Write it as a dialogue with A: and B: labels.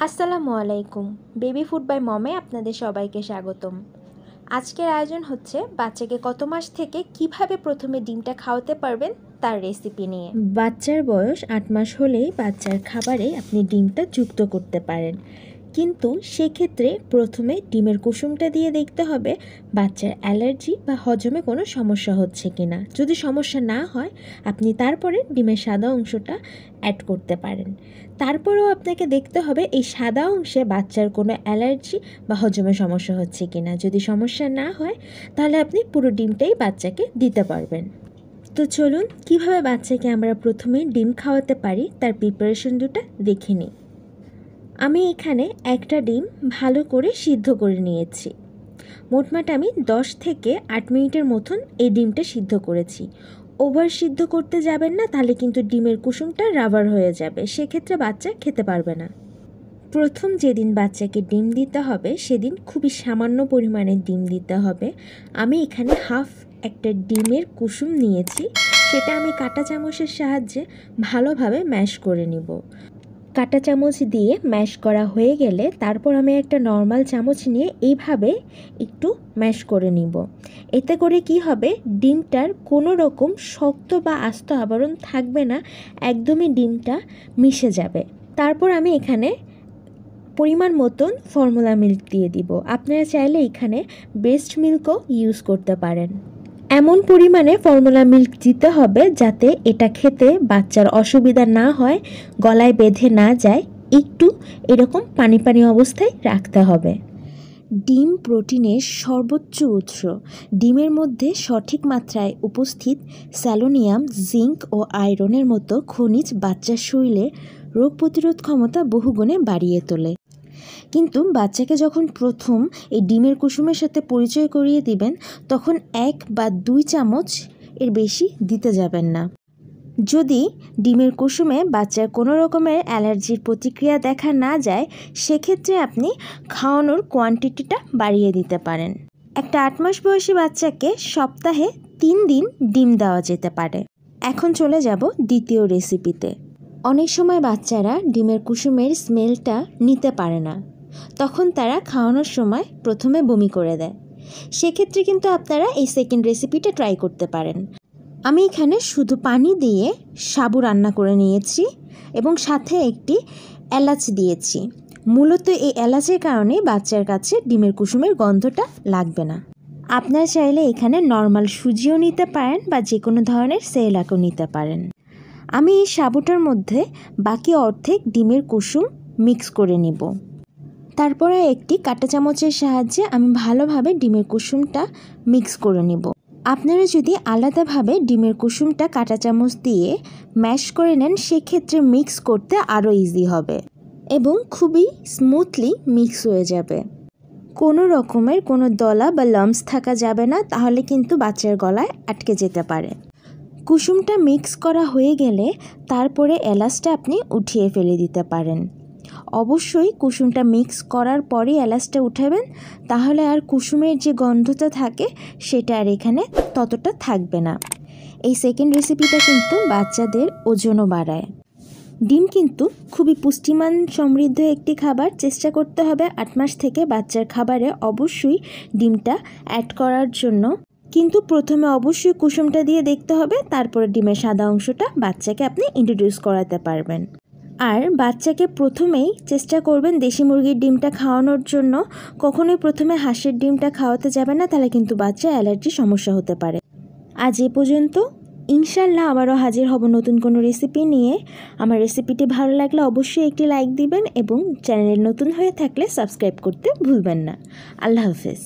A: আসসালামু আলাইকুম। Baby food by মমে আপনাদের সবাইকে স্বাগতম। আজকের আয়োজন হচ্ছে বাচ্চাকে কত মাস থেকে কিভাবে প্রথমে ডিমটা খাওয়াতে পারবেন তার রেসিপি নিয়ে। বাচ্চার বয়স 8 মাস হলেই বাচ্চার খাবারে আপনি ডিমটা যুক্ত করতে পারেন, কিন্তু সেক্ষেত্রে প্রথমে ডিমের কুসুমটা দিয়ে দেখতে হবে বাচ্চার অ্যালার্জি বা হজমে কোনো সমস্যা হচ্ছে কিনা। যদি সমস্যা না হয় আপনি তারপরে ডিমের সাদা অংশটা অ্যাড করতে পারেন। তারপরেও আপনাকে দেখতে হবে এই সাদা অংশে বাচ্চার কোনো অ্যালার্জি বা হজমের সমস্যা হচ্ছে কিনা। যদি সমস্যা না হয় তাহলে আপনি পুরো ডিমটাই বাচ্চাকে দিতে পারবেন। তো চলুন কিভাবে বাচ্চাকে আমরা প্রথমে ডিম খাওয়াতে পারি তার প্রিপারেশন দুটো দেখে নিই। আমি এখানে একটা ডিম ভালো করে সিদ্ধ করে নিয়েছি। মোটমাট আমি 10 থেকে 8 মিনিটের মতন এই ডিমটা সিদ্ধ করেছি। ওভার সিদ্ধ করতে যাবেন না, তাহলে কিন্তু ডিমের কুসুমটা রাবার হয়ে যাবে, সেক্ষেত্রে বাচ্চা খেতে পারবে না। প্রথম যেদিন বাচ্চাকে ডিম দিতে হবে সেদিন খুবই সামান্য পরিমাণে ডিম দিতে হবে। আমি এখানে হাফ একটা ডিমের কুসুম নিয়েছি, সেটা আমি কাঁটা চামচের সাহায্যে ভালোভাবে ম্যাশ করে নিব। কাঁটা চামচ দিয়ে ম্যাশ করা হয়ে গেলে তারপর আমি একটা নর্মাল চামচ নিয়ে এইভাবে একটু ম্যাশ করে নিব। এতে করে কি হবে, ডিমটার কোনো রকম শক্ত বা আস্ত আবরণ থাকবে না, একদমই ডিমটা মিশে যাবে। তারপর আমি এখানে পরিমাণ মতন ফর্মুলা মিল্ক দিয়ে দিব। আপনারা চাইলে এখানে ব্রেস্ট মিল্কও ইউজ করতে পারেন। এমন পরিমাণে ফর্মুলা মিল্ক দিতে হবে যাতে এটা খেতে বাচ্চার অসুবিধা না হয়, গলায় বেঁধে না যায়, একটু এরকম পানি পানি অবস্থায় রাখতে হবে। ডিম প্রোটিনের সর্বোচ্চ উৎস। ডিমের মধ্যে সঠিক মাত্রায় উপস্থিত স্যালোনিয়াম, জিঙ্ক ও আয়রনের মতো খনিজ বাচ্চার শরীরে রোগ প্রতিরোধ ক্ষমতা বহুগুণে বাড়িয়ে তোলে। কিন্তু বাচ্চাকে যখন প্রথম এই ডিমের কুসুমের সাথে পরিচয় করিয়ে দিবেন তখন 1 বা 2 চামচ এর বেশি দিতে যাবেন না। যদি ডিমের কুসুমে বাচ্চার কোনো রকমের অ্যালার্জির প্রতিক্রিয়া দেখা না যায় সেক্ষেত্রে আপনি খাওয়ানোর কোয়ান্টিটিটা বাড়িয়ে দিতে পারেন। একটা 8 মাস বয়সী বাচ্চাকে সপ্তাহে 3 দিন ডিম দেওয়া যেতে পারে। এখন চলে যাব দ্বিতীয় রেসিপিতে। অনেক সময় বাচ্চারা ডিমের কুসুমের স্মেলটা নিতে পারে না, তখন তারা খাওয়ানোর সময় প্রথমে বমি করে দেয়। সেক্ষেত্রে কিন্তু আপনারা এই সেকেন্ড রেসিপিটা ট্রাই করতে পারেন। আমি এখানে শুধু পানি দিয়ে সাবু রান্না করে নিয়েছি এবং সাথে একটি এলাচ দিয়েছি। মূলত এই এলাচের কারণে বাচ্চার কাছে ডিমের কুসুমের গন্ধটা লাগবে না। আপনারা চাইলে এখানে নর্মাল সুজিও নিতে পারেন বা যে কোনো ধরনের সেরেলাকও নিতে পারেন। আমি এই সাবুটার মধ্যে বাকি অর্ধেক ডিমের কুসুম মিক্স করে নিব। তারপরে একটি কাঁটা চামচের সাহায্যে আমি ভালোভাবে ডিমের কুসুমটা মিক্স করে নিব। আপনারা যদি আলাদাভাবে ডিমের কুসুমটা কাঁটা চামচ দিয়ে ম্যাশ করে নেন সেক্ষেত্রে মিক্স করতে আরও ইজি হবে এবং খুবই স্মুথলি মিক্স হয়ে যাবে। কোনো রকমের কোনো দলা বা লাম্পস থাকা যাবে না, তাহলে কিন্তু বাচ্চার গলায় আটকে যেতে পারে। কুসুমটা মিক্স করা হয়ে গেলে তারপরে এলাচটা আপনি উঠিয়ে ফেলে দিতে পারেন। অবশ্যই কুসুমটা মিক্স করার পরেই এলাচটা উঠাবেন, তাহলে আর কুসুমের যে গন্ধটা থাকে সেটা আর এখানে ততটা থাকবে না। এই সেকেন্ড রেসিপিটা কিন্তু বাচ্চাদের ওজনও বাড়ায়। ডিম কিন্তু খুবই পুষ্টিমান সমৃদ্ধ একটি খাবার। চেষ্টা করতে হবে 8 মাস থেকে বাচ্চার খাবারে অবশ্যই ডিমটা অ্যাড করার জন্য, কিন্তু প্রথমে অবশ্যই কুসুমটা দিয়ে দেখতে হবে, তারপরে ডিমের সাদা অংশটা বাচ্চাকে আপনি ইন্ট্রোডিউস করাতে পারবেন। আর বাচ্চাকে প্রথমেই চেষ্টা করবেন দেশি মুরগির ডিমটা খাওয়ানোর জন্য। কখনোই প্রথমে হাঁসের ডিমটা খাওয়াতে যাবে না, তাহলে কিন্তু বাচ্চার অ্যালার্জির সমস্যা হতে পারে। আজ এ পর্যন্ত। ইনশাল্লাহ আবারও হাজির হব নতুন কোনো রেসিপি নিয়ে। আমার রেসিপিটি ভালো লাগলে অবশ্যই একটি লাইক দিবেন এবং চ্যানেলে নতুন হয়ে থাকলে সাবস্ক্রাইব করতে ভুলবেন না। আল্লাহ হাফেজ।